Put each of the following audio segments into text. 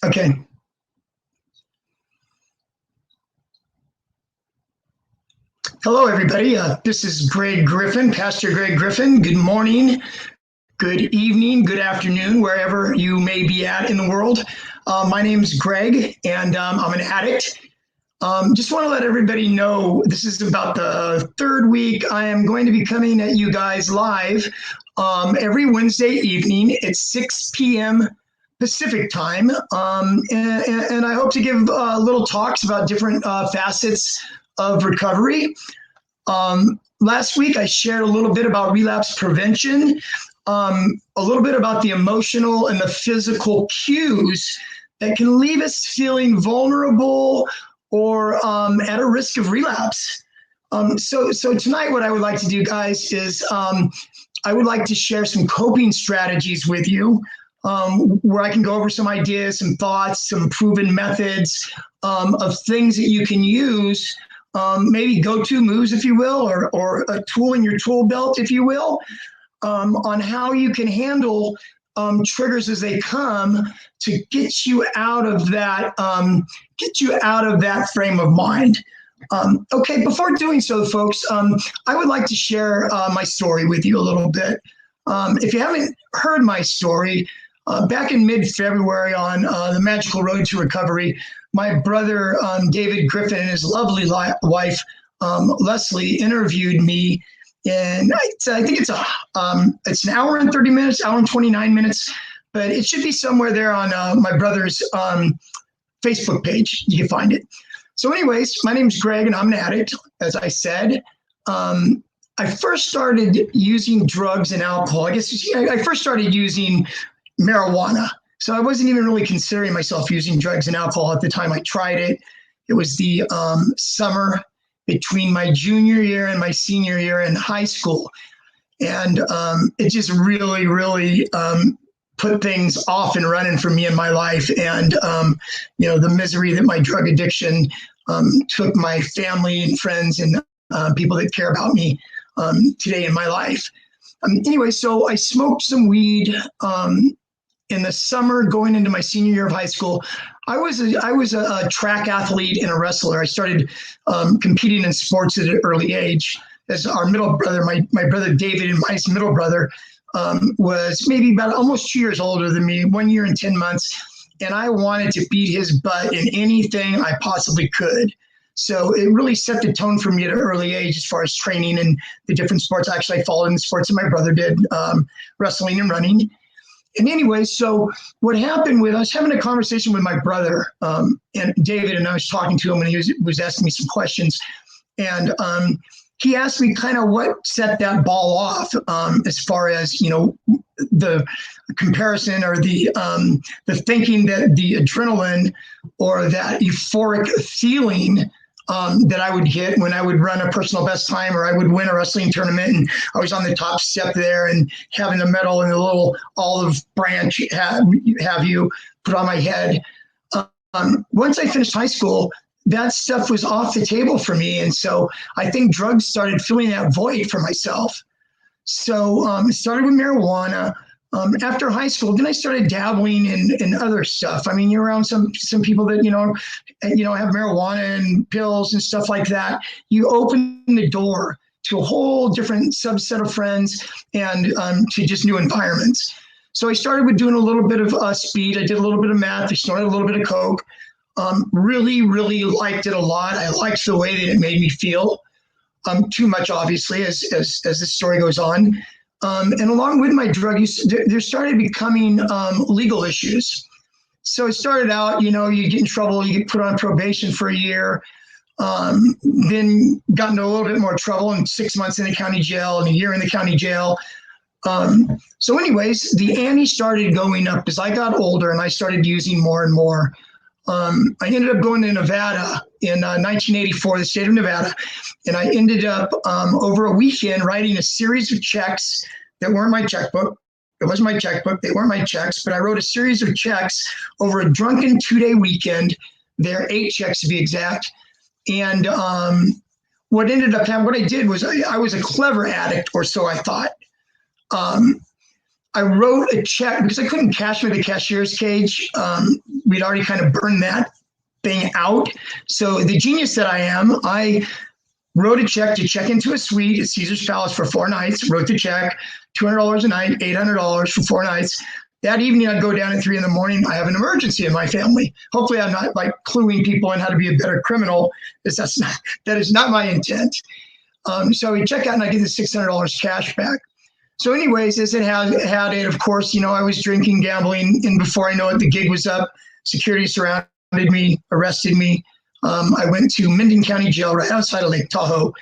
Okay. Hello, everybody. This is Greg Griffin, Pastor Greg Griffin. Good morning, good evening, good afternoon, wherever you may be at in the world. My name is Greg, and I'm an addict. Just want to let everybody know this is about the third week. I am going to be coming at you guys live every Wednesday evening at 6 p.m. Pacific time. And I hope to give little talks about different facets of recovery. Last week, I shared a little bit about relapse prevention, a little bit about the emotional and the physical cues that can leave us feeling vulnerable or at a risk of relapse. So tonight, what I would like to do, guys, is I would like to share some coping strategies with you, where I can go over some ideas, some thoughts, some proven methods of things that you can use, maybe go-to moves, if you will, or a tool in your tool belt, if you will, on how you can handle triggers as they come to get you out of that frame of mind. Okay, before doing so, folks, I would like to share my story with you a little bit. If you haven't heard my story, back in mid-February on the magical road to recovery, my brother David Griffin and his lovely wife Leslie interviewed me, and I think it's an hour and 30 minutes, hour and 29 minutes, but it should be somewhere there on my brother's Facebook page. You can find it. So anyways, my name's Greg, and I'm an addict, as I said. I first started using drugs and alcohol. I guess I first started using marijuana. So I wasn't even really considering myself using drugs and alcohol at the time I tried it. It was the summer between my junior year and my senior year in high school. And it just really, really put things off and running for me in my life. And, the misery that my drug addiction took my family and friends and people that care about me today in my life. Anyway, so I smoked some weed in the summer going into my senior year of high school. I was a track athlete and a wrestler. I started competing in sports at an early age. As our middle brother, my brother David, and my middle brother was maybe about almost 2 years older than me, 1 year and 10 months. And I wanted to beat his butt in anything I possibly could. So it really set the tone for me at an early age as far as training and the different sports. Actually, I followed in the sports that my brother did, wrestling and running. And anyway, so what happened I was having a conversation with my brother and David, and I was talking to him, and he was asking me some questions. And he asked me kind of what set that ball off as far as, the comparison or the thinking that the adrenaline or that euphoric feeling that I would get when I would run a personal best time, or I would win a wrestling tournament and I was on the top step there and having the medal and the little olive branch have you put on my head. Once I finished high school, that stuff was off the table for me. And so I think drugs started filling that void for myself. So it started with marijuana. After high school, then I started dabbling in other stuff. I mean, you're around some people that, have marijuana and pills and stuff like that. You open the door to a whole different subset of friends and to just new environments. So I started with doing a little bit of speed. I did a little bit of meth. I started a little bit of coke. Really, really liked it a lot. I liked the way that it made me feel. Too much, obviously, as the story goes on. And along with my drug use, there started becoming legal issues. So it started out, you get in trouble, you get put on probation for a year, then got into a little bit more trouble, and 6 months in the county jail and a year in the county jail. So anyways, the ante started going up as I got older and I started using more and more. I ended up going to Nevada in 1984, the state of Nevada, and I ended up over a weekend writing a series of checks that weren't my checkbook. It wasn't my checkbook. They weren't my checks, but I wrote a series of checks over a drunken 2-day weekend. There are 8 checks to be exact. And what ended up happening, what I did was I was a clever addict, or so I thought. I wrote a check because I couldn't cash me the cashier's cage. we'd already kind of burned that thing out. So the genius that I am, I wrote a check to check into a suite at Caesar's Palace for 4 nights, wrote the check, $200 a night, $800 for 4 nights. That evening, I'd go down at 3 a.m. I have an emergency in my family. Hopefully, I'm not like cluing people in how to be a better criminal. That is not my intent. So we check out and I get the $600 cash back. So anyways, as it had it, of course, I was drinking, gambling, and before I know it, the gig was up. Security surrounded me, arrested me. I went to Minden County Jail right outside of Lake Tahoe.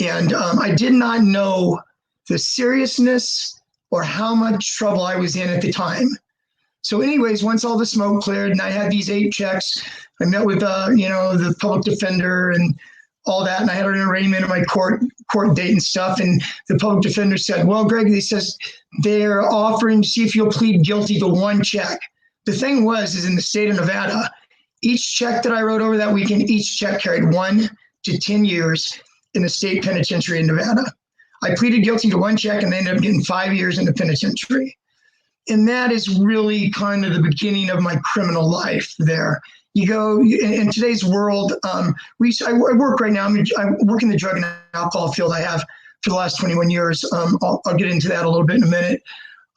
And I did not know the seriousness or how much trouble I was in at the time. So anyways, once all the smoke cleared and I had these 8 checks, I met with, the public defender and all that. And I had an arraignment of my court date and stuff. And the public defender said, well, Greg, he says, they're offering to see if you'll plead guilty to 1 check. The thing is in the state of Nevada, each check that I wrote over that weekend, each check carried 1 to 10 years in the state penitentiary in Nevada. I pleaded guilty to 1 check and they ended up getting 5 years in the penitentiary. And that is really kind of the beginning of my criminal life there. You go in today's world, I work right now. I work in the drug and alcohol field. I have for the last 21 years. I'll get into that a little bit in a minute.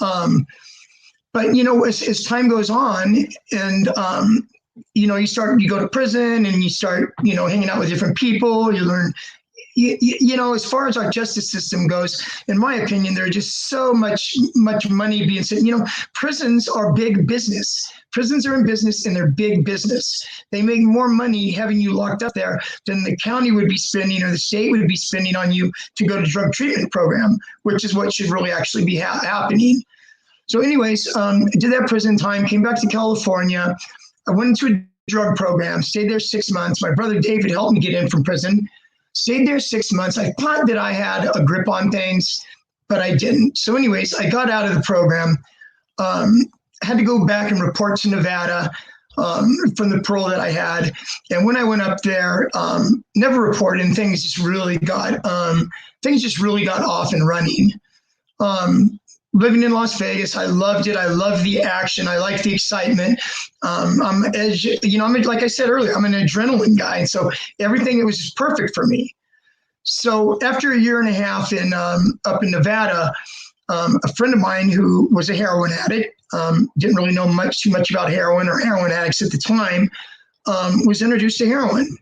But as time goes on and, you go to prison and you start, hanging out with different people, you learn, as far as our justice system goes, in my opinion, there's just so much money being spent. Prisons are big business. Prisons are in business and they're big business. They make more money having you locked up there than the county would be spending or the state would be spending on you to go to drug treatment program, which is what should really actually be happening. So anyways, did that prison time, came back to California. I went into a drug program, stayed there 6 months. My brother David helped me get in from prison. Stayed there 6 months. I thought that I had a grip on things, but I didn't. So anyways, I got out of the program, had to go back and report to Nevada from the parole that I had. And when I went up there, never reported, and things just really got off and running. Living in Las Vegas, I loved it. I loved the action. I liked the excitement. Like I said earlier, I'm an adrenaline guy. And so everything, it was just perfect for me. So after a year and a half up in Nevada, a friend of mine who was a heroin addict, didn't really know too much about heroin or heroin addicts at the time, was introduced to heroin.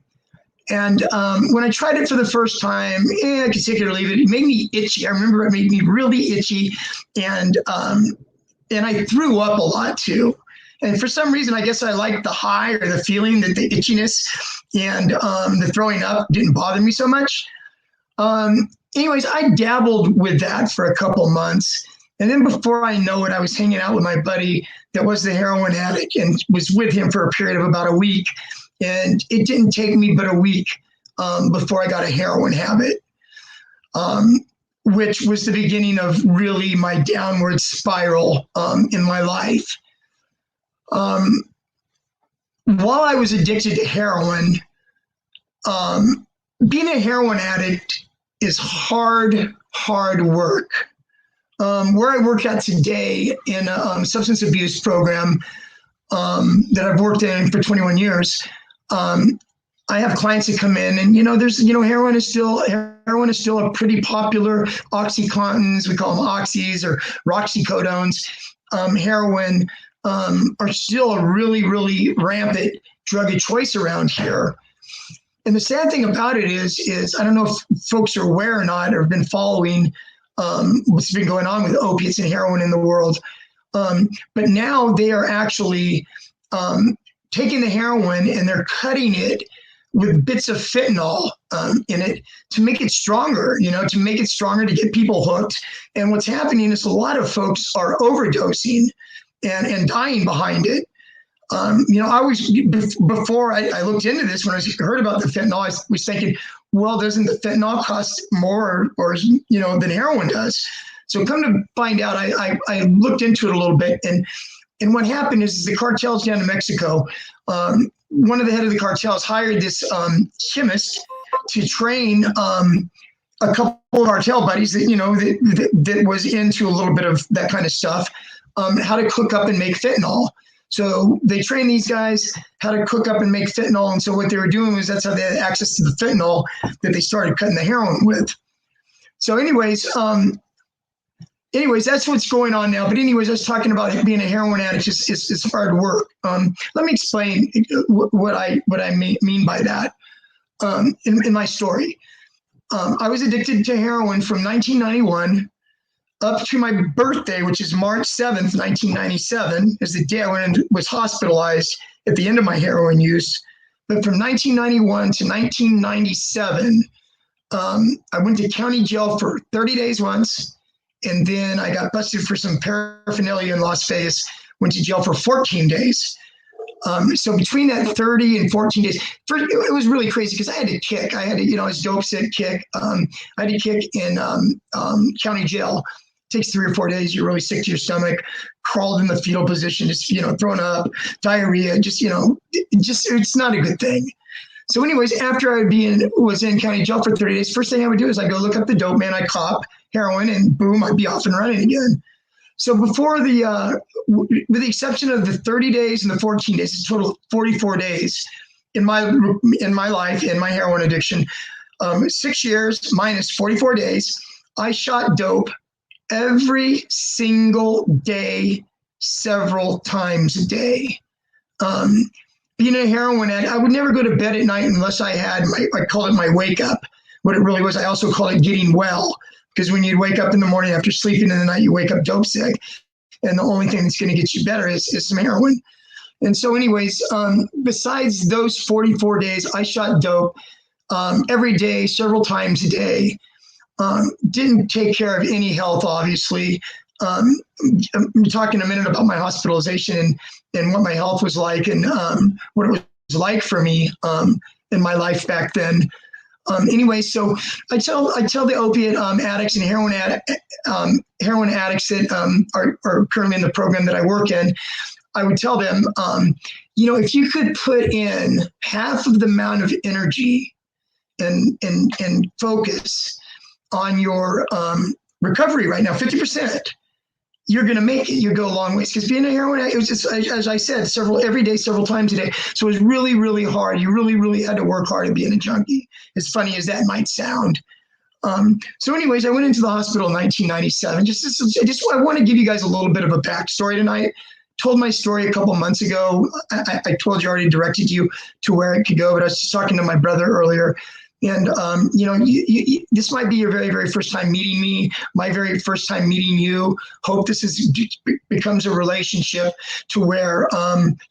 And when I tried it for the first time, I could take it or leave it. It made me itchy. I remember it made me really itchy. And I threw up a lot too. And for some reason, I guess I liked the high or the feeling that the itchiness and the throwing up didn't bother me so much. Anyways, I dabbled with that for a couple months. And then before I know it, I was hanging out with my buddy that was the heroin addict and was with him for a period of about a week. And it didn't take me but a week before I got a heroin habit, which was the beginning of really my downward spiral in my life. While I was addicted to heroin, being a heroin addict is hard work. Where I work at today in a substance abuse program that I've worked in for 21 years, I have clients that come in and, heroin is still a pretty popular. Oxycontins, we call them oxys or roxycodones, heroin are still a really, really rampant drug of choice around here. And the sad thing about it is I don't know if folks are aware or not or have been following what's been going on with opiates and heroin in the world. But now they are actually taking the heroin and they're cutting it with bits of fentanyl in it to make it stronger, to get people hooked. And what's happening is a lot of folks are overdosing and dying behind it. Before I looked into this, when I heard about the fentanyl, I was thinking, well, doesn't the fentanyl cost more or than heroin does? So come to find out, I looked into it a little bit, and what happened is the cartels down in Mexico, one of the head of the cartels hired this chemist to train a couple of cartel buddies that was into a little bit of that kind of stuff, how to cook up and make fentanyl. So they trained these guys how to cook up and make fentanyl. And so what they were doing was that's how they had access to the fentanyl that they started cutting the heroin with. So anyways, that's what's going on now. But anyways, I was talking about being a heroin addict is hard work. Let me explain what I mean by that in my story. I was addicted to heroin from 1991 up to my birthday, which is March 7th, 1997, is the day I was hospitalized at the end of my heroin use. But from 1991 to 1997, I went to county jail for 30 days once, and then I got busted for some paraphernalia in Las Vegas, went to jail for 14 days. So between that 30 and 14 days, it was really crazy because I had to kick. I had to, I was dope sick, kick. I had to kick in county jail. It takes 3 or 4 days. You're really sick to your stomach, crawled in the fetal position, just, throwing up, diarrhea, it's not a good thing. So anyways, after I was in county jail for 30 days, first thing I would do is I go look up the dope man, I cop heroin, and boom, I'd be off and running again. So before with the exception of the 30 days and the 14 days, it's a total of 44 days in my life, in my heroin addiction, 6 years minus 44 days, I shot dope every single day, several times a day. Being a heroin addict, I would never go to bed at night unless I had I call it my wake up. What it really was, I also call it getting well. Because when you wake up in the morning after sleeping in the night, you wake up dope sick. And the only thing that's going to get you better is some heroin. And so anyways, besides those 44 days, I shot dope every day, several times a day. Didn't take care of any health, obviously. I'm talking a minute about my hospitalization and what my health was like and what it was like for me in my life back then. Anyway, so I tell the opiate addicts and heroin addicts that are currently in the program that I work in, I would tell them, if you could put in half of the amount of energy and focus on your recovery right now, 50%, you're going to make it. You go a long ways. Because being a heroin addict, it was just, as I said, every day, several times a day. So it was really, really hard. You really, really had to work hard at being a junkie, as funny as that might sound. So anyways, I went into the hospital in 1997. I want to give you guys a little bit of a backstory tonight. Told my story a couple months ago. I told you, I already directed you to where it could go, but I was just talking to my brother earlier. And, this might be your very, very first time meeting me, my very first time meeting you. Hope this becomes a relationship to where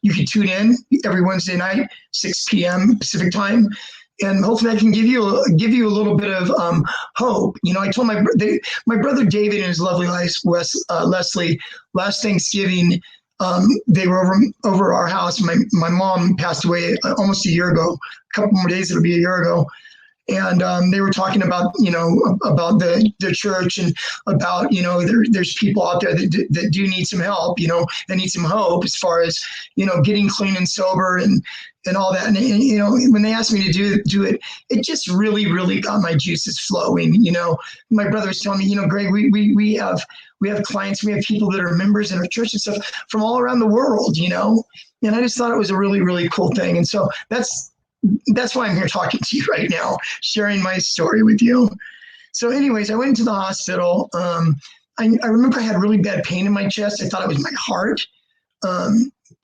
you can tune in every Wednesday night, 6 p.m. Pacific time. And hopefully I can give you a little bit of hope. I told my brother David and his lovely wife, Leslie, last Thanksgiving, they were over our house. My mom passed away almost a year ago, a couple more days, it'll be a year ago. And they were talking about, about the church and about, there's people out there that do need some help, that need some hope as far as, getting clean and sober and all that. And when they asked me to do it, it just really, really got my juices flowing. My brother was telling me, Greg, we have clients, we have people that are members in our church and stuff from all around the world, and I just thought it was a really, really cool thing. And so that's why I'm here talking to you right now, sharing my story with you. So anyways, I went into the hospital. I remember I had really bad pain in my chest. I thought it was my heart.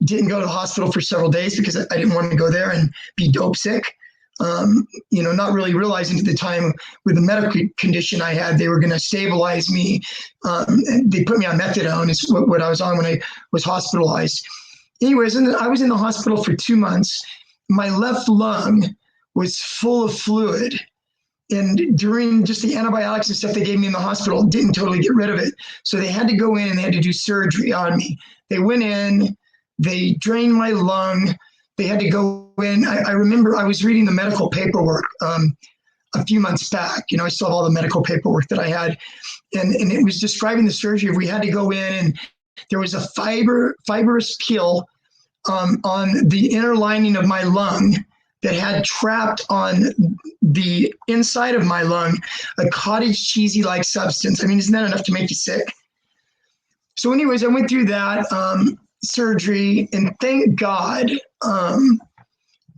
Didn't go to the hospital for several days because I didn't want to go there and be dope sick. Not really realizing at the time with the medical condition I had, they were going to stabilize me. And they put me on methadone is what I was on when I was hospitalized. Anyways, and I was in the hospital for 2 months. My left lung was full of fluid. And during just the antibiotics and stuff they gave me in the hospital, didn't totally get rid of it. So they had to go in and they had to do surgery on me. They went in, they drained my lung. They had to go in. I remember I was reading the medical paperwork a few months back. I still have all the medical paperwork that I had. And it was describing the surgery. We had to go in and there was a fibrous peel on the inner lining of my lung that had trapped on the inside of my lung a cottage cheesy-like substance. I mean, isn't that enough to make you sick? So anyways, I went through that. surgery, and thank God, I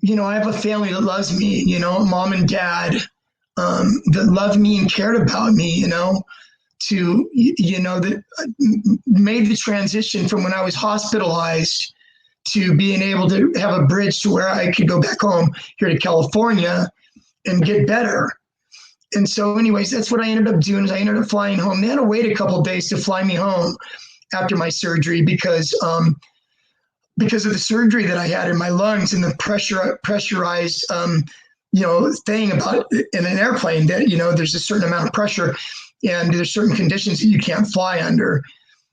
have a family that loves me, mom and dad, that loved me and cared about me, that made the transition from when I was hospitalized to being able to have a bridge to where I could go back home here to California and get better. And so anyways, that's what I ended up doing is I ended up flying home. They had to wait a couple of days to fly me home after my surgery because of the surgery that I had in my lungs and the pressurized, thing about in an airplane that, there's a certain amount of pressure and there's certain conditions that you can't fly under.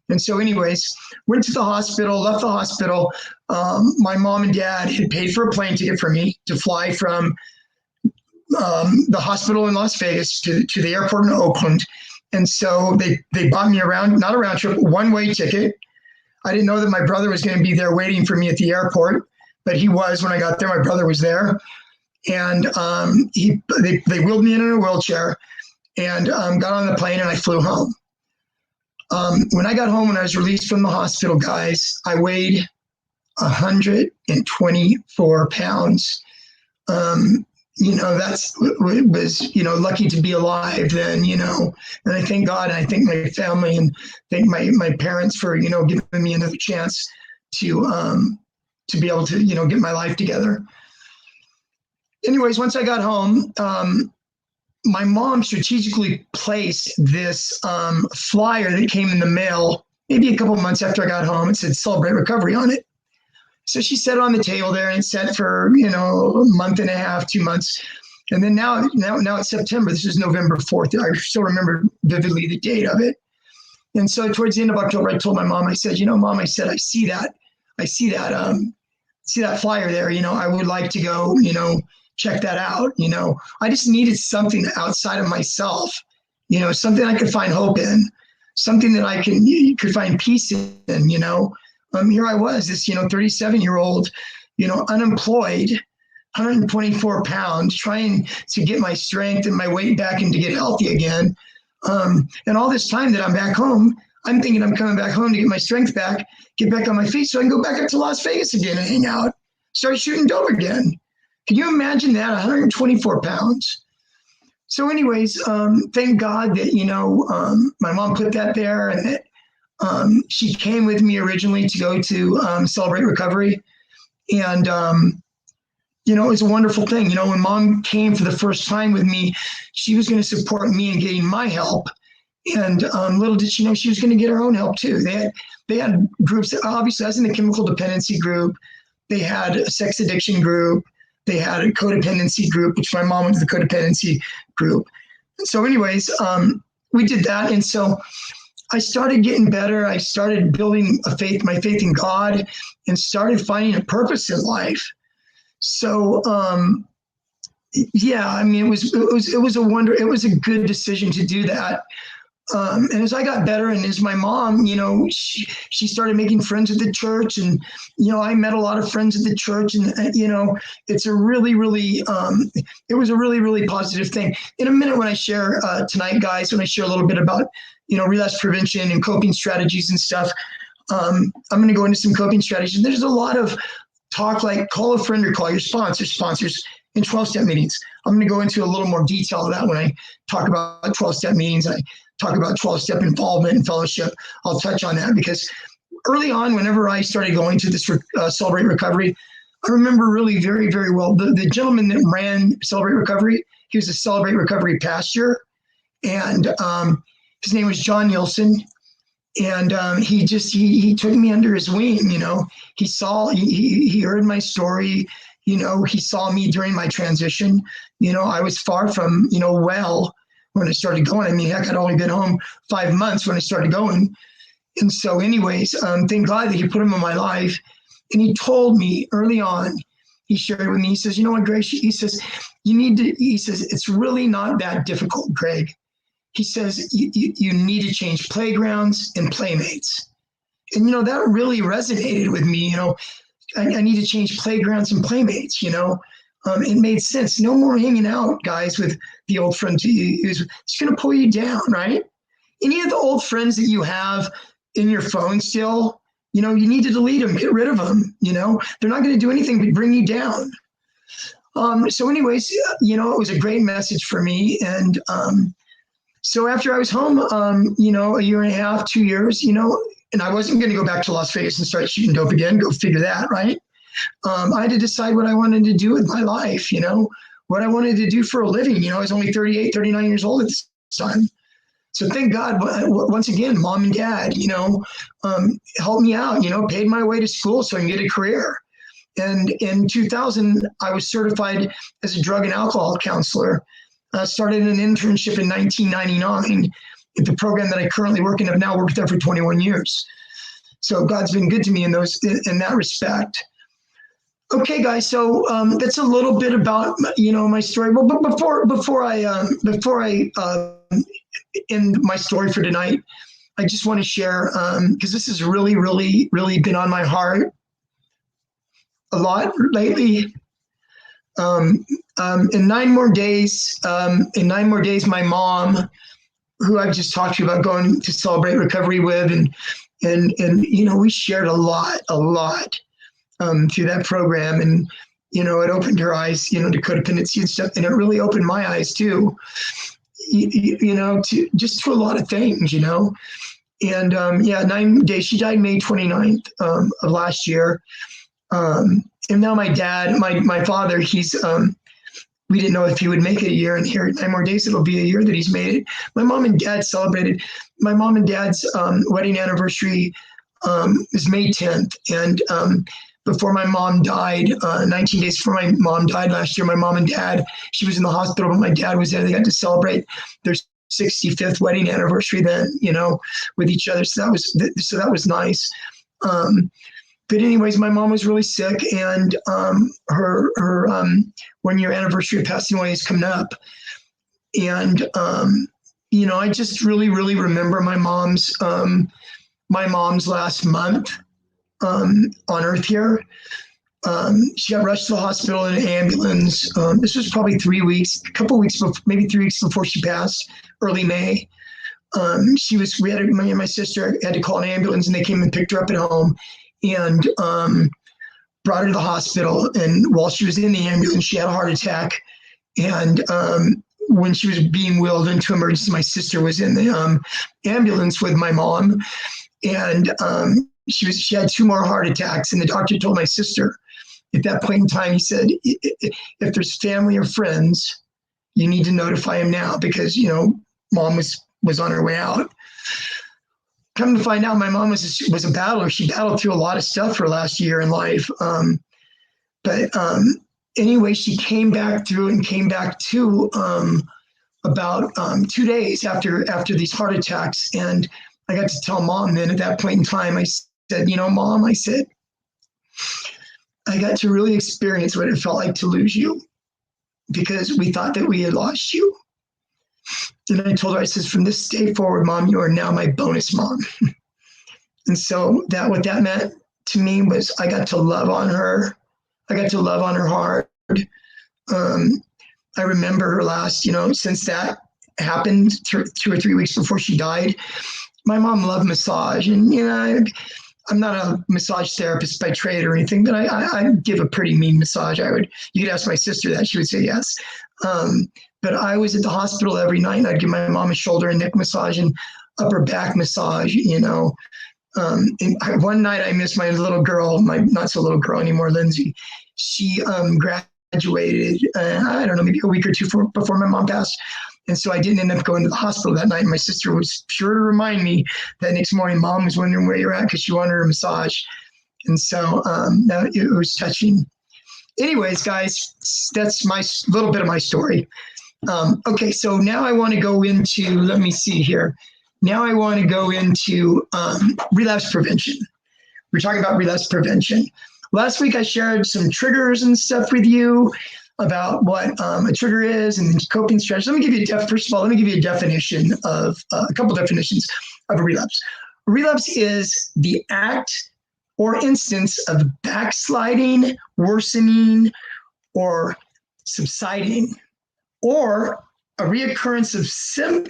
And so anyways, went to the hospital, left the hospital. My mom and dad had paid for a plane ticket for me to fly from the hospital in Las Vegas to the airport in Oakland. And so they bought me not a round trip, one-way ticket. I didn't know that my brother was going to be there waiting for me at the airport, but he was when I got there. My brother was there. And they wheeled me in a wheelchair and got on the plane and I flew home. When I got home, when I was released from the hospital, guys, I weighed 124 pounds. That's was, lucky to be alive then, and I thank God and I thank my family and thank my parents for, giving me another chance to be able to, get my life together. Anyways, once I got home, my mom strategically placed this flyer that came in the mail maybe a couple months after I got home. It said "Celebrate Recovery" on it. So she set it on the table there and sat for, a month and a half, 2 months. And then now it's September. This is November 4th. I still remember vividly the date of it. And so towards the end of October, I told my mom, I said, Mom, I see that flyer there. I would like to go, check that out. I just needed something outside of myself, something I could find hope in, something that I could find peace in, here I was, this, 37-year-old, unemployed, 124 pounds, trying to get my strength and my weight back and to get healthy again. And all this time that I'm back home, I'm thinking I'm coming back home to get my strength back, get back on my feet so I can go back up to Las Vegas again and hang out, start shooting dope again. Can you imagine that? 124 pounds. So anyways, thank God that, my mom put that there and that she came with me originally to go to Celebrate Recovery. And, it was a wonderful thing. When Mom came for the first time with me, she was going to support me in getting my help. And little did she know she was going to get her own help too. They had groups that obviously I was in the chemical dependency group. They had a sex addiction group. They had a codependency group, which my mom went to the codependency group. And so anyways, we did that. And so I started getting better. I started building my faith in God and started finding a purpose in life. So, it was a wonder. It was a good decision to do that. And as I got better and as my mom, she started making friends at the church and, I met a lot of friends at the church and, it's a really, really, it was a really, really positive thing. In a minute when I share tonight, guys, when I share a little bit about, relapse prevention and coping strategies and stuff, I'm going to go into some coping strategies. There's a lot of talk like call a friend or call your sponsors in 12-step meetings. I'm going to go into a little more detail of that when I talk about 12-step meetings. I talk about 12-step involvement and fellowship. I'll touch on that because early on, whenever I started going to this Celebrate Recovery, I remember really very, very well the gentleman that ran Celebrate Recovery. He was a Celebrate Recovery pastor, and his name was John Nielsen. And he took me under his wing. He heard my story. He saw me during my transition. I was far from well when I started going. I mean, heck, I'd only been home 5 months when I started going. And so anyways, thank God that he put him in my life. And he told me early on, he shared with me, he says, what, Greg? He says, it's really not that difficult, Greg. He says, you need to change playgrounds and playmates. And, that really resonated with me. I need to change playgrounds and playmates, it made sense. No more hanging out, guys, with the old friends who's going to pull you down, right? Any of the old friends that you have in your phone still, You need to delete them, get rid of them. They're not going to do anything but bring you down. So anyways, it was a great message for me. And so after I was home, a year and a half, 2 years, and I wasn't going to go back to Las Vegas and start shooting dope again. Go figure that, right? I had to decide what I wanted to do with my life, what I wanted to do for a living. I was only 38, 39 years old at this time. So thank God, once again, mom and dad, helped me out, paid my way to school so I can get a career. And in 2000, I was certified as a drug and alcohol counselor. Started an internship in 1999 at the program that I currently work in. I've now worked there for 21 years. So God's been good to me in that respect. Okay, guys. So that's a little bit about my story. Well, but before I end my story for tonight, I just want to share because this has really, really, really been on my heart a lot lately. In 9 more days, my mom, who I've just talked to you about going to celebrate recovery with, and we shared a lot through that program, and it opened her eyes, to codependency and stuff, and it really opened my eyes too, to a lot of things, and 9 days. She died May 29th of last year. And now my dad, my father, he's, we didn't know if he would make it a year, and here at 9 more days, it'll be a year that he's made it. My mom and dad celebrated. My mom and dad's wedding anniversary is May 10th. And before my mom died, 19 days before my mom died last year, my mom and dad, she was in the hospital, but my dad was there. They got to celebrate their 65th wedding anniversary then, with each other. So that was nice. But anyways, my mom was really sick, and her 1-year anniversary of passing away is coming up. And I just really, really remember my mom's last month on Earth here. She got rushed to the hospital in an ambulance. This was probably 3 weeks, a couple weeks, maybe 3 weeks before she passed, early May. Me and my sister had to call an ambulance, and they came and picked her up at home and brought her to the hospital. And while she was in the ambulance, she had a heart attack. And when she was being wheeled into emergency, my sister was in the ambulance with my mom. And she had 2 more heart attacks. And the doctor told my sister at that point in time, he said, if there's family or friends, you need to notify him now, because, mom was on her way out. Come to find out, my mom was a battler. She battled through a lot of stuff her last year in life. But anyway, she came back through and came back to about 2 days after these heart attacks. And I got to tell mom then at that point in time, I said, Mom, I said, I got to really experience what it felt like to lose you, because we thought that we had lost you. And I told her, I said, from this day forward, Mom, you are now my bonus mom. And so what that meant to me was I got to love on her. I got to love on her hard. I remember her last, since that happened 2 or 3 weeks before she died, my mom loved massage. And, I'm not a massage therapist by trade or anything, but I give a pretty mean massage. You could ask my sister that, she would say yes. But I was at the hospital every night, and I'd give my mom a shoulder and neck massage and upper back massage, And one night I missed my little girl, my not so little girl anymore, Lindsay. She graduated, I don't know, maybe a week or two before my mom passed. And so I didn't end up going to the hospital that night. And my sister was sure to remind me that next morning, Mom was wondering where you're at, because she wanted her massage. And so it was touching. Anyways, guys, that's my little bit of my story. Okay, so now I want to go into, let me see here. Now I want to go into relapse prevention. We're talking about relapse prevention. Last week I shared some triggers and stuff with you about what a trigger is and coping strategies. Let me give you a definition of a couple definitions of a relapse. A relapse is the act or instance of backsliding, worsening, or subsiding, or a reoccurrence of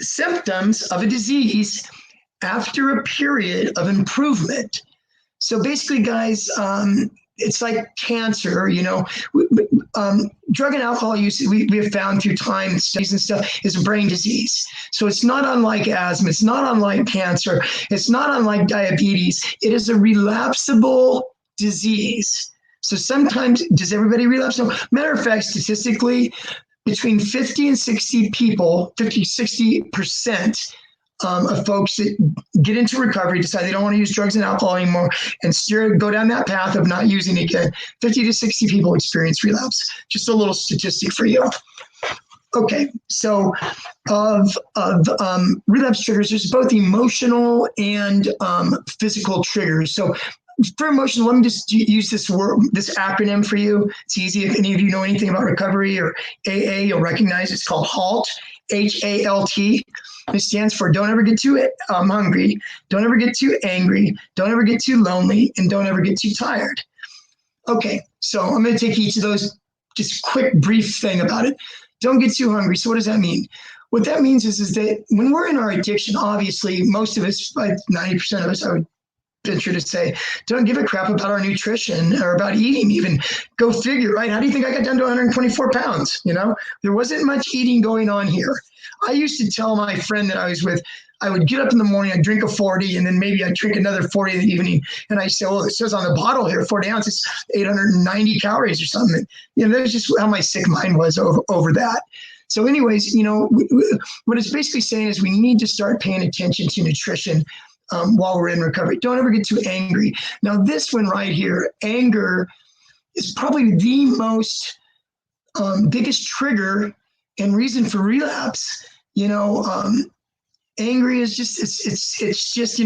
symptoms of a disease after a period of improvement. So basically, guys, it's like cancer, drug and alcohol use, we have found through time and studies and stuff, is a brain disease. So it's not unlike asthma. It's not unlike cancer. It's not unlike diabetes. It is a relapsable disease. So sometimes, does everybody relapse? No. Matter of fact, statistically, between 50 and 60 people, 60% of folks that get into recovery, decide they don't want to use drugs and alcohol anymore, and go down that path of not using it again, 50 to 60 people experience relapse. Just a little statistic for you. Okay, so of relapse triggers, there's both emotional and physical triggers. So for emotional, let me just use this acronym for you. It's easy. If any of you know anything about recovery or AA, you'll recognize it's called HALT, HALT. It stands for don't ever get too hungry, don't ever get too angry, don't ever get too lonely, and don't ever get too tired. Okay, so I'm going to take each of those, just quick, brief thing about it. Don't get too hungry. So what does that mean? What that means is that when we're in our addiction, obviously, most of us, like 90% of us, I would venture to say, don't give a crap about our nutrition or about eating even. Go figure, right? How do you think I got down to 124 pounds? There wasn't much eating going on here. I used to tell my friend that I was with, I would get up in the morning, I'd drink a 40, and then maybe I'd drink another 40 in the evening. And I say, well, it says on the bottle here, 40 ounces, 890 calories or something. That's just how my sick mind was over that. So anyways, what it's basically saying is we need to start paying attention to nutrition while we're in recovery. Don't ever get too angry. Now, this one right here, anger is probably the most biggest trigger and reason for relapse. Angry is just, it's just,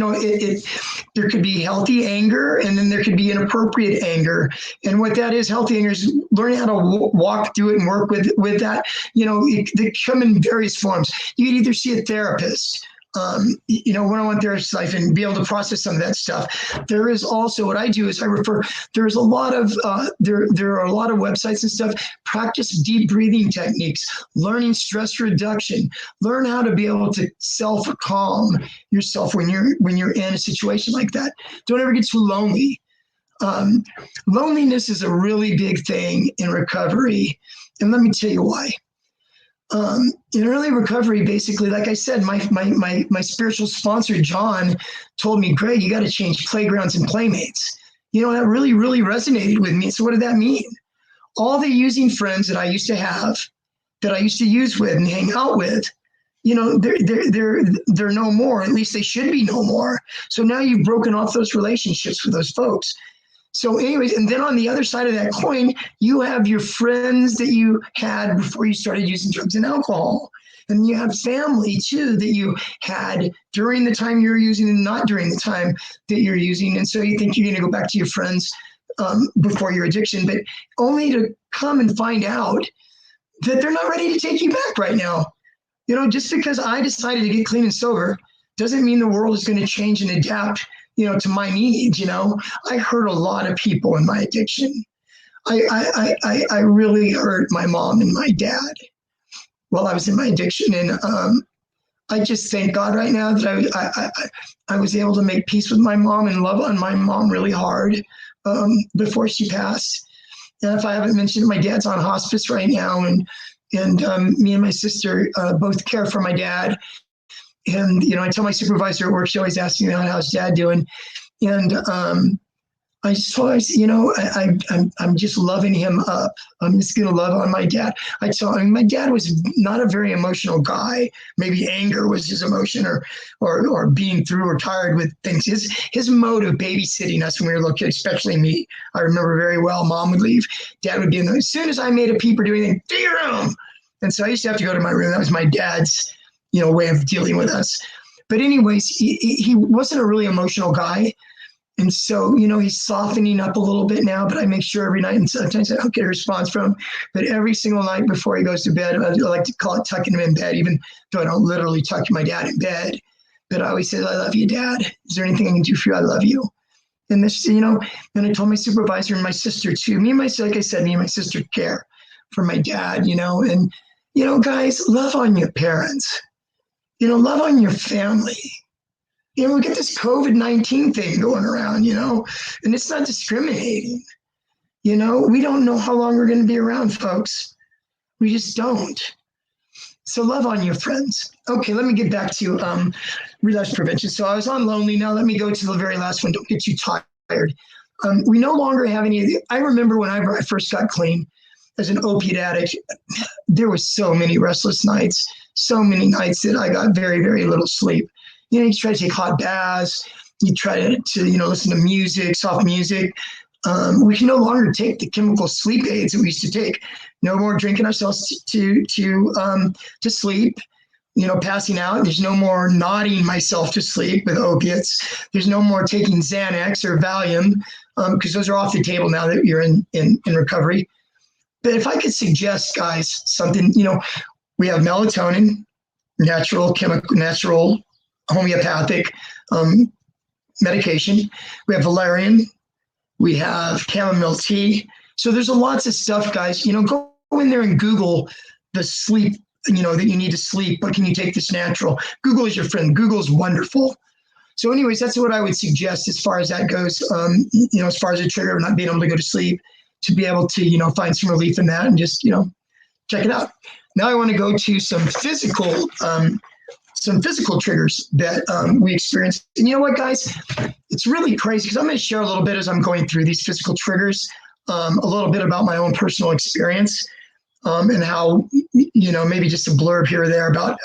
there could be healthy anger, and then there could be inappropriate anger. And what that is, healthy anger is learning how to walk through it and work with that. They come in various forms. You could either see a therapist, one-on-one therapist life, and be able to process some of that stuff. There is also, what I do is I refer, there's a lot of, there are a lot of websites and stuff, practice deep breathing techniques, learning stress reduction, learn how to be able to self-calm yourself when you're in a situation like that. Don't ever get too lonely. Loneliness is a really big thing in recovery. And let me tell you why. In early recovery, basically, like I said, my spiritual sponsor, John, told me, Greg, you got to change playgrounds and playmates. That really, really resonated with me. So what did that mean? All the using friends that I used to have, that I used to use with and hang out with, they're no more. At least they should be no more. So now you've broken off those relationships with those folks. So anyways, and then on the other side of that coin, you have your friends that you had before you started using drugs and alcohol. And you have family too that you had during the time you're using and not during the time that you're using. And so you think you're going to go back to your friends before your addiction, but only to come and find out that they're not ready to take you back right now. Just because I decided to get clean and sober doesn't mean the world is going to change and adapt to my needs. I hurt a lot of people in my addiction. I really hurt my mom and my dad while I was in my addiction. And I just thank God right now that I was able to make peace with my mom and love on my mom really hard before she passed. And if I haven't mentioned it, my dad's on hospice right now. And me and my sister both care for my dad. And, I tell my supervisor at work, she always asks me, how's dad doing? And I just always, I'm just loving him up. I'm just going to love on my dad. My dad was not a very emotional guy. Maybe anger was his emotion, or being through or tired with things. His mode of babysitting us when we were little kids, especially me, I remember very well. Mom would leave. Dad would be in there. As soon as I made a peep or do anything, to your room. And so I used to have to go to my room. That was my dad's way of dealing with us. But anyways, he wasn't a really emotional guy. And so, he's softening up a little bit now, but I make sure every night, and sometimes I don't get a response from him, but every single night before he goes to bed, I like to call it tucking him in bed, even though I don't literally tuck my dad in bed. But I always say, I love you, Dad. Is there anything I can do for you? I love you. And this, and I told my supervisor and my sister too. Like I said, me and my sister care for my dad, and, guys, love on your parents. Love on your family. We get this COVID-19 thing going around, and it's not discriminating. We don't know how long we're going to be around, folks. We just don't. So love on your friends. Okay, let me get back to relapse prevention. So I was on lonely. Now let me go to the very last one. Don't get too tired. We no longer have any. I remember when I first got clean as an opiate addict, there was so many restless nights, so many nights that I got very, very little sleep. You try to take hot baths. You try to listen to music, soft music. We can no longer take the chemical sleep aids that we used to take. No more drinking ourselves to sleep, passing out. There's no more nodding myself to sleep with opiates. There's no more taking Xanax or Valium, because those are off the table now that you're in recovery. But if I could suggest, guys, something, we have melatonin, natural homeopathic medication. We have valerian. We have chamomile tea. So there's lots of stuff, guys. Go in there and Google the sleep, that you need to sleep. But can you take this natural? Google is your friend. Google is wonderful. So anyways, that's what I would suggest as far as that goes. As far as a trigger of not being able to go to sleep, to be able to, find some relief in that and just, check it out. Now I want to go to some physical triggers that we experience. And you know what, guys? It's really crazy because I'm going to share a little bit as I'm going through these physical triggers, a little bit about my own personal experience, and how, maybe just a blurb here or there about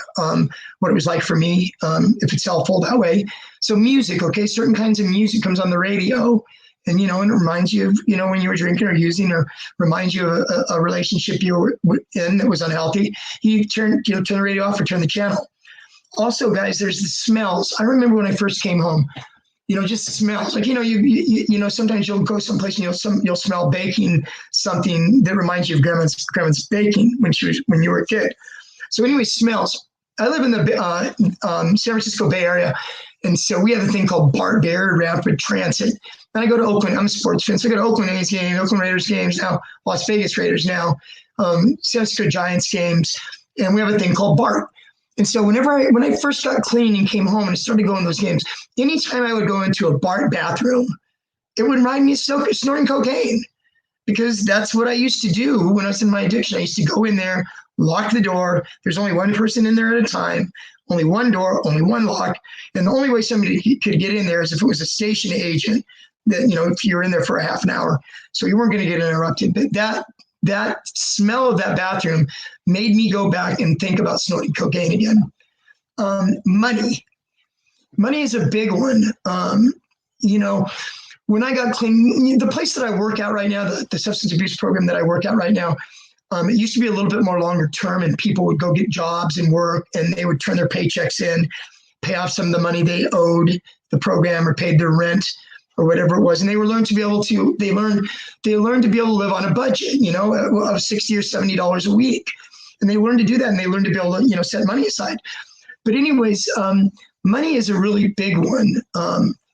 what it was like for me, if it's helpful that way. So music, okay, certain kinds of music comes on the radio, and, and it reminds you of, when you were drinking or using, or reminds you of a relationship you were in that was unhealthy. You turn the radio off or turn the channel. Also, guys, there's the smells. I remember when I first came home, just smells. Like, you sometimes you'll go someplace and you'll smell baking, something that reminds you of grandma's baking when you were a kid. So anyway, smells. I live in the San Francisco Bay Area. And so we have a thing called BART, Bay Area Rapid Transit. And I go to Oakland. I'm a sports fan. So I go to Oakland A's games, Oakland Raiders games now, Las Vegas Raiders now, San Francisco Giants games. And we have a thing called BART. And so when I first got clean and came home and started going to those games, anytime I would go into a BART bathroom, it would remind me of snorting cocaine, because that's what I used to do when I was in my addiction. I used to go in there, lock the door. There's only one person in there at a time, only one door, only one lock. And the only way somebody could get in there is if it was a station agent that, if you were in there for a half an hour. So you weren't going to get interrupted. But that smell of that bathroom made me go back and think about snorting cocaine again. Money is a big one. When I got clean, the place that I work out right now, the substance abuse program that I work out right now, it used to be a little bit more longer term, and people would go get jobs and work, and they would turn their paychecks in, pay off some of the money they owed the program or paid their rent or whatever it was. And they learned to be able to live on a budget, of $60 or $70 a week. And they learned to do that, and they learned to be able to, set money aside. But anyways, money is a really big one.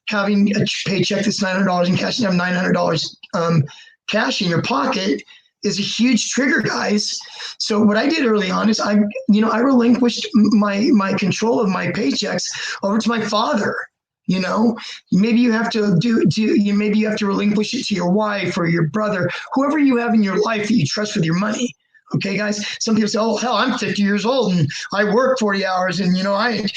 Having a paycheck that's $900 in cash and have $900 cash in your pocket is a huge trigger, guys. So what I did early on is I relinquished my control of my paychecks over to my father. Maybe you have to maybe you have to relinquish it to your wife or your brother, whoever you have in your life that you trust with your money. Okay, guys. Some people say, "Oh, hell, I'm 50 years old and I work 40 hours, and I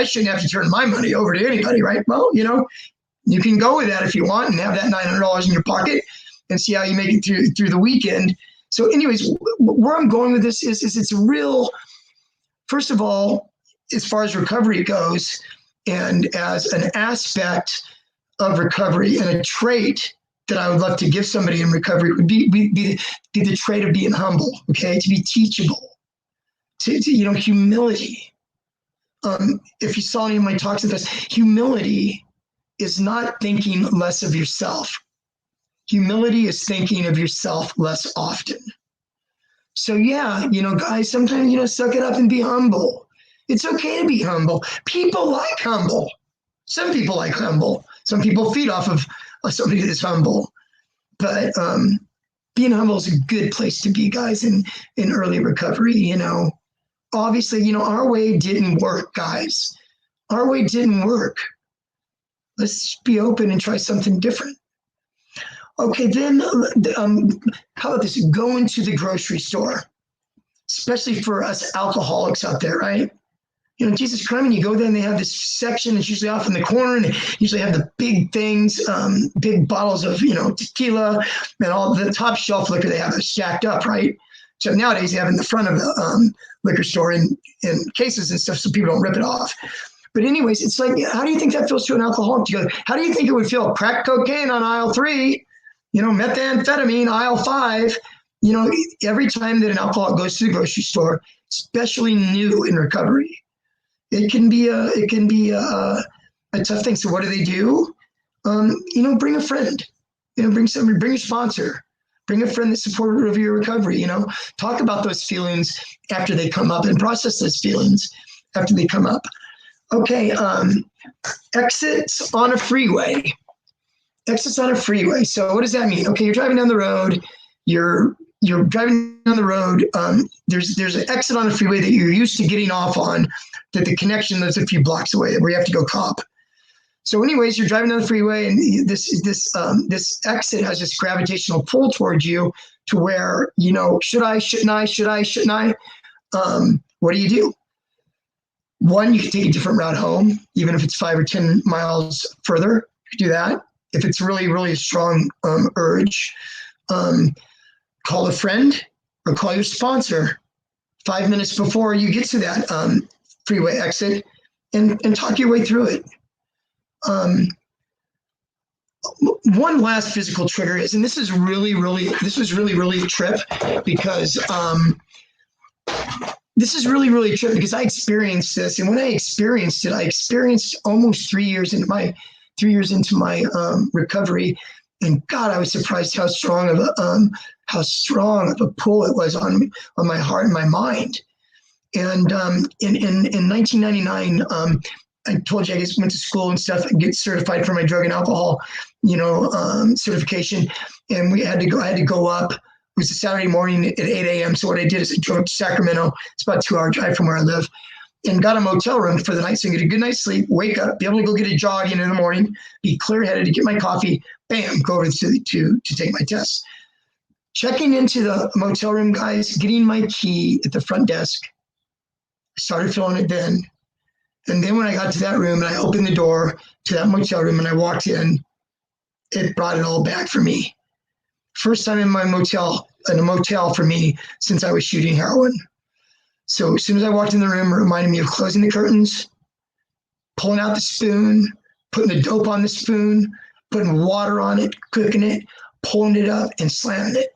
shouldn't have to turn my money over to anybody, right?" Well, you can go with that if you want and have that $900 in your pocket and see how you make it through the weekend. So, anyways, where I'm going with this is it's a real. First of all, as far as recovery goes, and as an aspect of recovery and a trait that I would love to give somebody in recovery would be the trait of being humble, okay? To be teachable, to humility. If you saw any of my talks in this, humility is not thinking less of yourself. Humility is thinking of yourself less often. So yeah, guys, sometimes, suck it up and be humble. It's okay to be humble. People like humble. Some people like humble. Some people feed off of somebody that's humble. But being humble is a good place to be, guys, in early recovery. Obviously, our way didn't work, guys. Our way didn't work. Let's be open and try something different. Okay, then how about this? Go into the grocery store, especially for us alcoholics out there, right? You know, Jesus Christ, when you go there and they have this section that's usually off in the corner, and they usually have the big things, big bottles of, you know, tequila and all the top shelf liquor they have stacked up, right? So nowadays they have in the front of the liquor store in cases and stuff so people don't rip it off. But anyways, it's like, how do you think that feels to an alcoholic? You go, how do you think it would feel? Crack cocaine on aisle 3, you know, methamphetamine, aisle 5. You know, every time that an alcoholic goes to the grocery store, especially new in recovery, it can be a tough thing. So what do? You know, bring a friend. You know, bring somebody, bring a sponsor, bring a friend that's supportive of your recovery. You know, talk about those feelings after they come up and process those feelings after they come up. Okay, exits on a freeway. Exits on a freeway. So what does that mean? Okay, you're driving down the road. You're driving down the road. There's an exit on a freeway that you're used to getting off on, that the connection is a few blocks away, where you have to go cop. So anyways, you're driving down the freeway, and this exit has this gravitational pull towards you to where, you know, should I, shouldn't I? What do? One, you can take a different route home, even if it's 5 or 10 miles further. You can do that. If it's really, really a strong urge, call a friend or call your sponsor 5 minutes before you get to that freeway exit, and talk your way through it. One last physical trigger is, and this was really, really a trip, because I experienced this, and when I experienced it, I experienced almost 3 years into my recovery, and God, I was surprised how strong of a pull it was on my heart and my mind. And in 1999, I told you I just went to school and stuff and get certified for my drug and alcohol, you know, certification. And I had to go up. It was a Saturday morning at 8 a.m. So what I did is I drove up to Sacramento. It's about a 2-hour drive from where I live, and got a motel room for the night so I can get a good night's sleep, wake up, be able to go get a jog in the morning, be clear-headed to get my coffee, bam, go over to take my test. Checking into the motel room, guys, getting my key at the front desk. I started feeling it then. And then when I got to that room and I opened the door to that motel room and I walked in, it brought it all back for me. First time in a motel for me since I was shooting heroin. So as soon as I walked in the room, it reminded me of closing the curtains, pulling out the spoon, putting the dope on the spoon, putting water on it, cooking it, pulling it up and slamming it.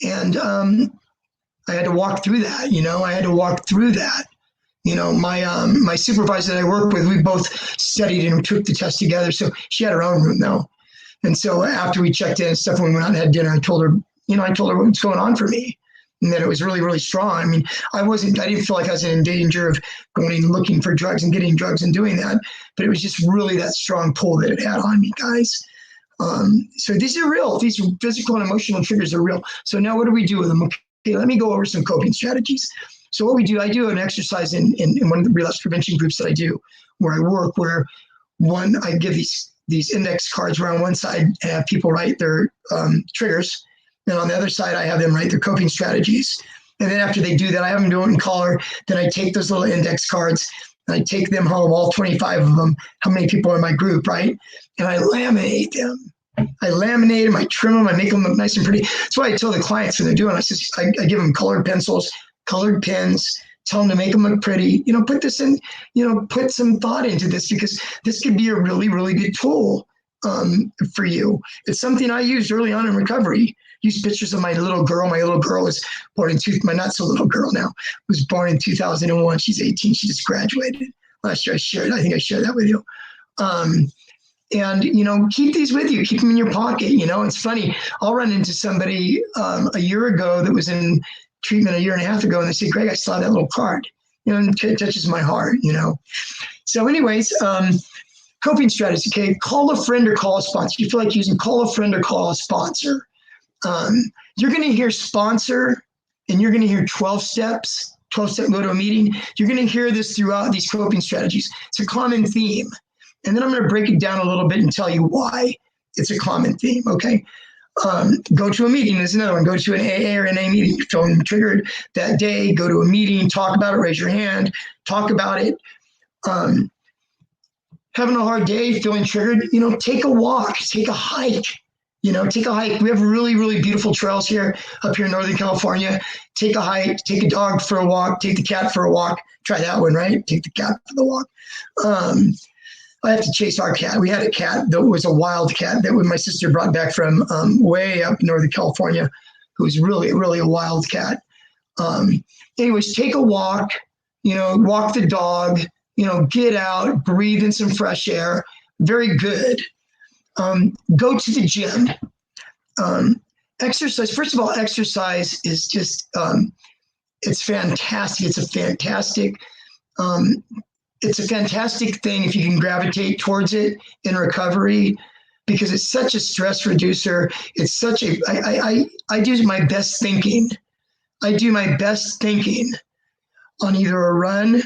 And I had to walk through that, you know, You know, my supervisor that I worked with, we both studied and took the test together. So she had her own room though. And so after we checked in and stuff, when we went out and had dinner, I told her what's going on for me. And that it was really, really strong. I mean, I didn't feel like I was in danger of going and looking for drugs and getting drugs and doing that, but it was just really that strong pull that it had on me, guys. So these are real. These physical and emotional triggers are real. So now what do we do with them? Okay, let me go over some coping strategies. So what we do, I do an exercise in one of the relapse prevention groups that I do, where I work, where I give these index cards where on one side I have people write their triggers, and on the other side I have them write their coping strategies. And then after they do that, I have them do it in color. Then I take those little index cards and I take them home, all 25 of them, how many people are in my group, right? And I laminate them. I laminate them, I trim them, I make them look nice and pretty. That's why I tell the clients when they're doing it, I give them colored pencils, colored pens, tell them to make them look pretty. You know, put this in, you know, put some thought into this, because this could be a really, really good tool for you. It's something I used early on in recovery. Use pictures of my little girl. My little girl was born in my not so little girl now, was born in 2001. She's 18. She just graduated last year. I think I shared that with you. And, you know, keep these with you. Keep them in your pocket. You know, it's funny. I'll run into somebody a year ago that was in treatment a year and a half ago, and they say, Greg, I saw that little card. You know, and it touches my heart, you know. So anyways, coping strategies, okay? Call a friend or call a sponsor. If you feel like using, call a friend or call a sponsor. You're going to hear sponsor, and you're going to hear 12 steps, 12-step go to a meeting. You're going to hear this throughout these coping strategies. It's a common theme. And then I'm going to break it down a little bit and tell you why it's a common theme, okay? Go to a meeting is another one. Go to an AA or NA meeting. You're feeling triggered that day. Go to a meeting, talk about it, raise your hand, talk about it. Having a hard day, feeling triggered, take a walk, take a hike. Take a hike. We have really, really beautiful trails here up here in Northern California. Take a hike, take a dog for a walk, take the cat for a walk. Try that one, right? Take the cat for the walk. I have to chase our cat. We had a cat that was a wild cat that my sister brought back from way up Northern California, who was really, really a wild cat. Anyways, take a walk, walk the dog, get out, breathe in some fresh air. Very good. Go to the gym. Exercise. First of all, exercise is just, it's fantastic. It's a fantastic thing if you can gravitate towards it in recovery, because it's such a stress reducer. It's such a, I do my best thinking. I do my best thinking on either a run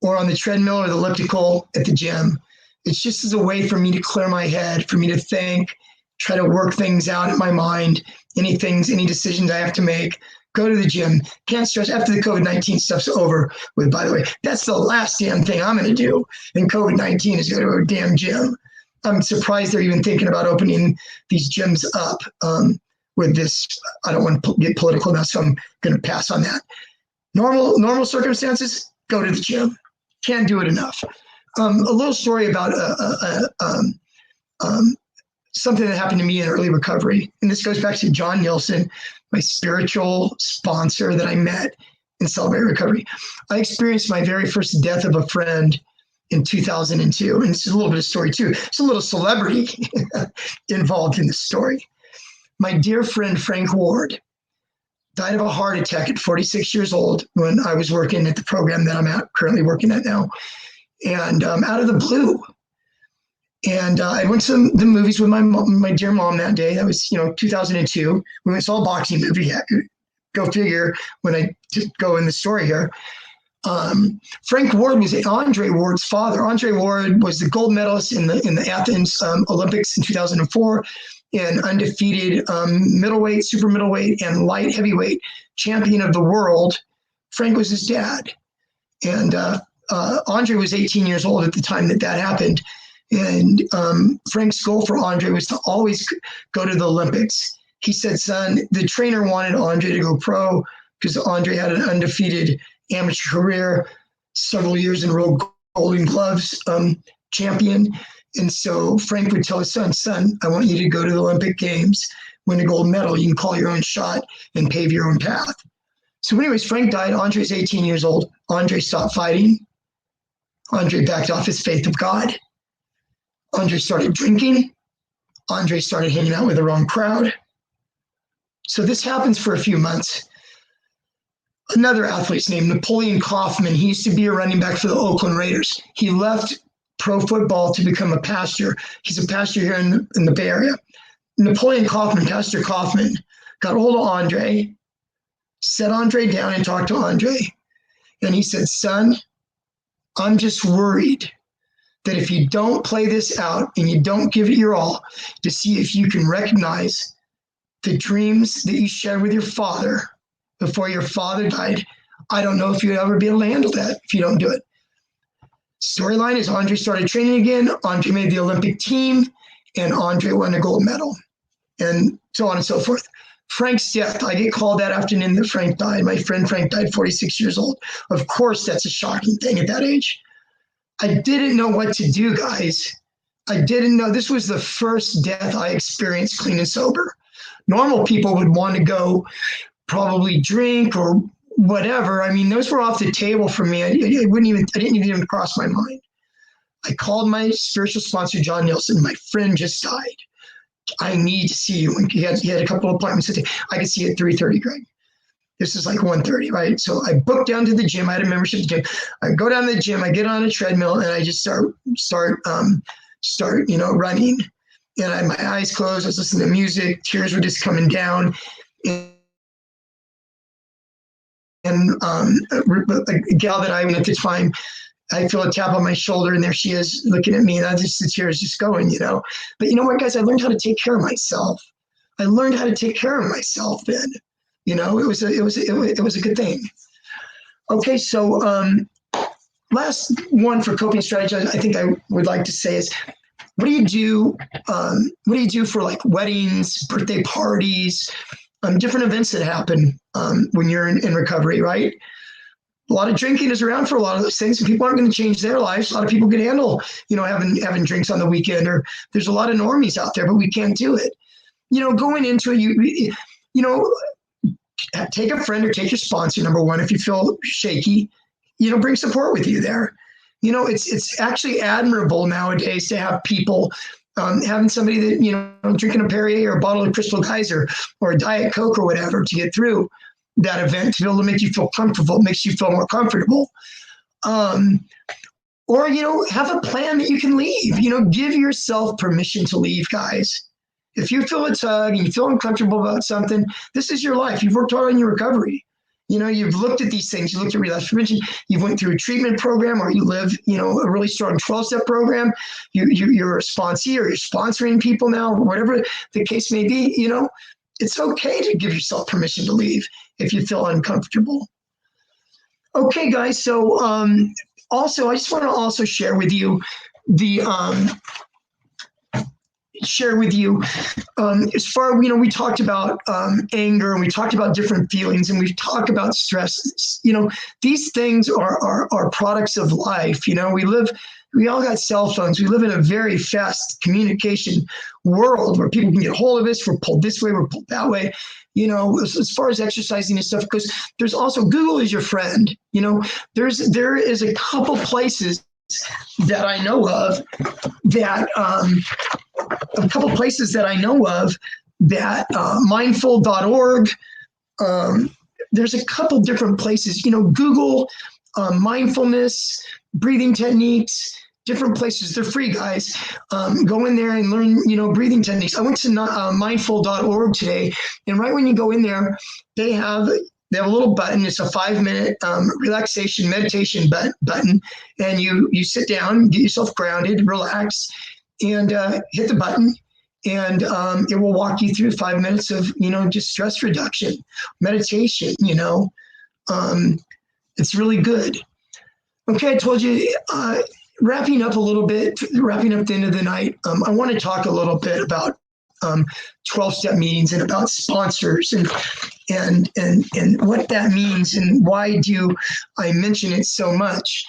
or on the treadmill or the elliptical at the gym. It's just as a way for me to clear my head, for me to think, try to work things out in my mind, any decisions I have to make. Go to the gym. Can't stress after the COVID-19 stuff's over with, by the way. That's the last damn thing I'm going to do in COVID-19 is go to a damn gym. I'm surprised they're even thinking about opening these gyms up with this. I don't want to get political now, so I'm going to pass on that. Normal circumstances, go to the gym. Can't do it enough. A little story about something that happened to me in early recovery. And this goes back to John Nielsen, my spiritual sponsor that I met in Celebrate Recovery. I experienced my very first death of a friend in 2002. And this is a little bit of story too. There's a little celebrity involved in this story. My dear friend, Frank Ward, died of a heart attack at 46 years old when I was working at the program that I'm currently working at now. And out of the blue. And I went to the movies with my dear mom that day. That was, 2002. We went and saw a boxing movie. Go figure when I go in the story here. Frank Ward was Andre Ward's father. Andre Ward was the gold medalist in the Athens Olympics in 2004 and undefeated middleweight, super middleweight, and light heavyweight champion of the world. Frank was his dad. And Andre was 18 years old at the time that happened. And Frank's goal for Andre was to always go to the Olympics. He said, son, the trainer wanted Andre to go pro because Andre had an undefeated amateur career, several years in a row, Golden Gloves champion. And so Frank would tell his son, I want you to go to the Olympic Games, win a gold medal. You can call your own shot and pave your own path. So anyways, Frank died. Andre's 18 years old. Andre stopped fighting. Andre backed off his faith of God. Andre started drinking. Andre started hanging out with the wrong crowd. So this happens for a few months. Another athlete's named Napoleon Kaufman. He used to be a running back for the Oakland Raiders. He left pro football to become a pastor. He's a pastor here in the Bay Area. Napoleon Kaufman, Pastor Kaufman, got a hold of Andre, set Andre down and talked to Andre. And he said, son, I'm just worried that if you don't play this out and you don't give it your all to see if you can recognize the dreams that you shared with your father before your father died, I don't know if you'll ever be able to handle that if you don't do it. Storyline is Andre started training again. Andre made the Olympic team, and Andre won a gold medal, and so on and so forth. Frank's death, I get called that afternoon that Frank died. My friend Frank died 46 years old. Of course, that's a shocking thing at that age. I didn't know what to do, guys. I didn't know. This was the first death I experienced clean and sober. Normal people would want to go probably drink or whatever. I mean, those were off the table for me. I didn't even cross my mind. I called my spiritual sponsor, John Nielsen. My friend just died. I need to see you. And he had a couple of appointments. I could see you at 3:30, Greg. This is like 1:30, right? So I booked down to the gym. I had a membership at the gym. I go down to the gym. I get on a treadmill and I just start running. And I had my eyes closed. I was listening to music. Tears were just coming down. And a gal that I went at the time I feel a tap on my shoulder, and there she is looking at me, and the tears just going, you know. But you know what, guys? I learned how to take care of myself. I learned how to take care of myself then. You know, it was a good thing. Okay, so last one for coping strategy I think I would like to say is, what do you do? What do you do for like weddings, birthday parties, different events that happen when you're in recovery, right? A lot of drinking is around for a lot of those things, and people aren't going to change their lives. A lot of people can handle, you know, having drinks on the weekend, or there's a lot of normies out there, but we can't do it. You know, going into it, you know, take a friend or take your sponsor, number one. If you feel shaky, you know, bring support with you there. You know, it's actually admirable nowadays to have people, having somebody that, you know, drinking a Perrier or a bottle of Crystal Geyser or a Diet Coke or whatever to get through that event, to be able to make you feel comfortable, makes you feel more comfortable. Or, you know, have a plan that you can leave. You know, give yourself permission to leave, guys. If you feel a tug and you feel uncomfortable about something, this is your life. You've worked hard on your recovery. You know, you've looked at these things. You looked at relapse prevention. You've went through a treatment program, or you live, you know, a really strong 12-step program. You're a sponsee, or you're sponsoring people now, whatever the case may be. You know, it's okay to give yourself permission to leave if you feel uncomfortable. Okay, guys. So also, I just want to also share with you the as far, you know, we talked about anger, and we talked about different feelings, and we've talked about stress. You know, these things are products of life. You know, we all got cell phones. We live in a very fast communication world where people can get a hold of us. We're pulled this way, we're pulled that way. You know, as far as exercising and stuff, because there's also Google is your friend. You know, there is a couple places that I know of that mindful.org. There's a couple different places, you know, Google mindfulness, breathing techniques, different places. They're free, guys. Go in there and learn, you know, breathing techniques. I went to mindful.org today, and right when you go in there, they have a little button. It's a 5-minute relaxation meditation button, and you sit down, get yourself grounded, relax, and hit the button, and it will walk you through 5 minutes of, you know, just stress reduction, meditation. You know, it's really good. Okay, I told you. Wrapping up the end of the night, I want to talk a little bit about 12-step meetings and about sponsors and what that means, and why do I mention it so much.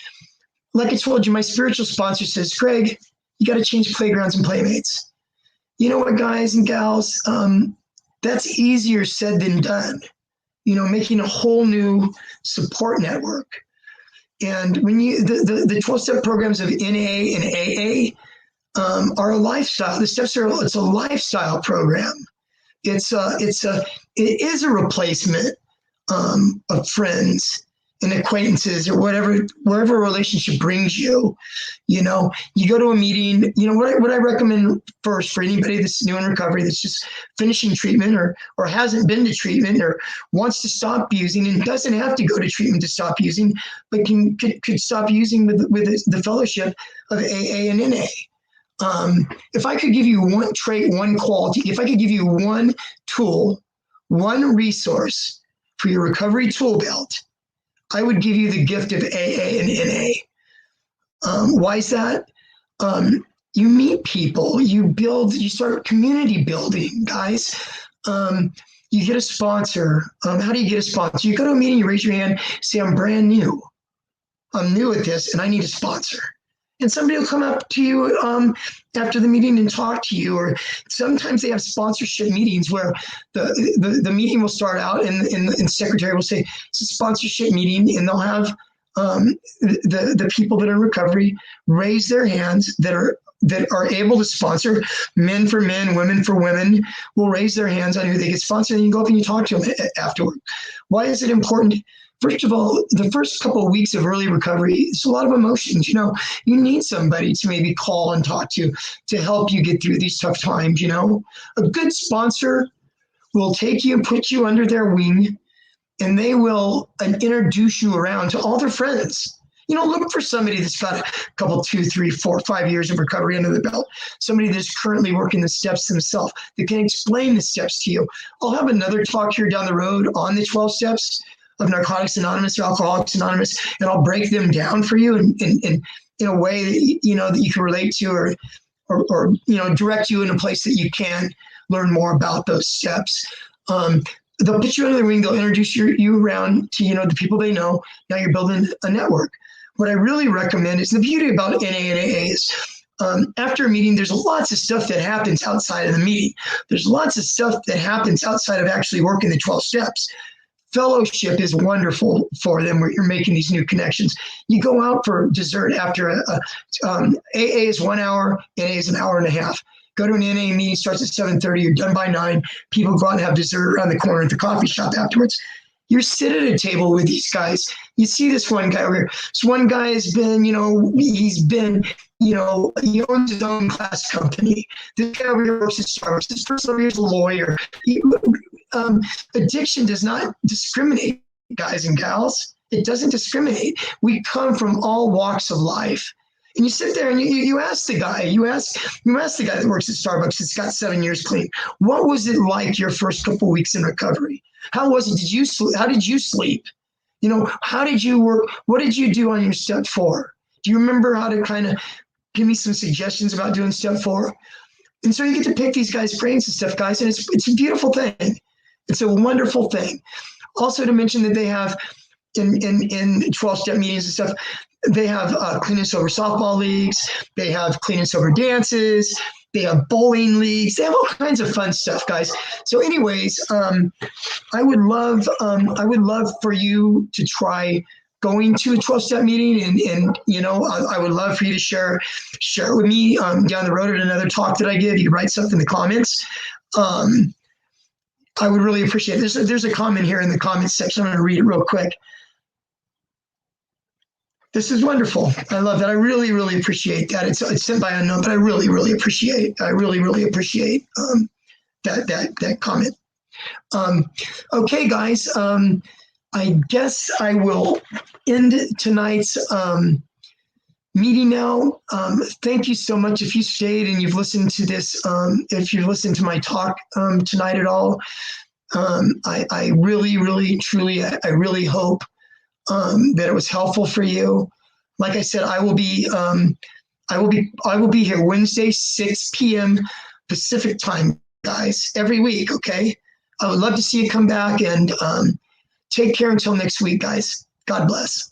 Like I told you, my spiritual sponsor says, Craig, you got to change playgrounds and playmates. You know what, guys and gals, that's easier said than done. You know, making a whole new support network. And when the 12-step programs of NA and AA are a lifestyle. The steps it's a lifestyle program. It is a replacement of friends and acquaintances, or wherever a relationship brings you. You know, you go to a meeting. You know, what I recommend first for anybody that's new in recovery, that's just finishing treatment, or hasn't been to treatment, or wants to stop using, and doesn't have to go to treatment to stop using, but could stop using with the fellowship of AA and NA. If I could give you one trait, one quality, if I could give you one tool, one resource for your recovery tool belt, I would give you the gift of AA and NA. Why is that? You meet people, you start community building, guys. You get a sponsor. How do you get a sponsor? You go to a meeting, you raise your hand, say, I'm brand new. I'm new at this, and I need a sponsor. And somebody will come up to you after the meeting and talk to you. Or sometimes they have sponsorship meetings where the meeting will start out, and the secretary will say, it's a sponsorship meeting, and they'll have the people that are in recovery raise their hands that are able to sponsor. Men for men, women for women will raise their hands on who they get sponsored, and you go up and you talk to them afterward. Why is it important? First of all, the first couple of weeks of early recovery, it's a lot of emotions. You know, you need somebody to maybe call and talk to help you get through these tough times. You know, a good sponsor will take you and put you under their wing, and they will introduce you around to all their friends. Look for somebody that's got a couple, 2, 3, 4, 5 years of recovery under the belt. Somebody that's currently working the steps themselves that can explain the steps to you. I'll have another talk here down the road on the 12 steps of Narcotics Anonymous or Alcoholics Anonymous, and I'll break them down for you in a way that that you can relate to, or direct you in a place that you can learn more about those steps. They'll put you under the ring. They'll introduce you around to the people they know. Now you're building a network. What I really recommend is the beauty about NA and AA is after a meeting, there's lots of stuff that happens outside of the meeting. There's lots of stuff that happens outside of actually working the 12 steps. Fellowship is wonderful for them where you're making these new connections. You go out for dessert after AA is 1 hour, NA is an hour and a half. Go to an NA meeting, starts at 7:30, you're done by 9. People go out and have dessert around the corner at the coffee shop afterwards. You're sitting at a table with these guys. You see this one guy over here. This one guy has been, he owns his own glass company. This guy over here works at Starbucks. This person over here is a lawyer. Addiction does not discriminate, guys and gals. It doesn't discriminate. We come from all walks of life. And you sit there and you ask the guy, you ask the guy that works at Starbucks that's got 7 years clean, what was it like your first couple of weeks in recovery? How was it? How did you sleep? How did you work? What did you do on your step 4? Do you remember how to kind of give me some suggestions about doing step 4? And so you get to pick these guys' brains and stuff, guys, and it's a beautiful thing. It's a wonderful thing. Also to mention that they have in 12-step meetings and stuff, they have clean and sober softball leagues. They have clean and sober dances. They have bowling leagues. They have all kinds of fun stuff, guys. So anyways, I would love for you to try going to a 12-step meeting, and I would love for you to share it with me down the road at another talk that I give. You can write stuff in the comments. I would really appreciate it. There's a comment here in the comments section. I'm going to read it real quick. This is wonderful. I love that. I really, really appreciate that. It's sent by unknown, but I really, really appreciate. That comment. Okay, guys. I guess I will end tonight's meeting now. Thank you so much. If you stayed and you've listened to this, if you've listened to my talk tonight at all, I really, really, truly, I really hope that it was helpful for you. Like I said, I will be here Wednesday, 6 p.m. Pacific time, guys, every week. Okay. I would love to see you come back, and take care until next week, guys. God bless.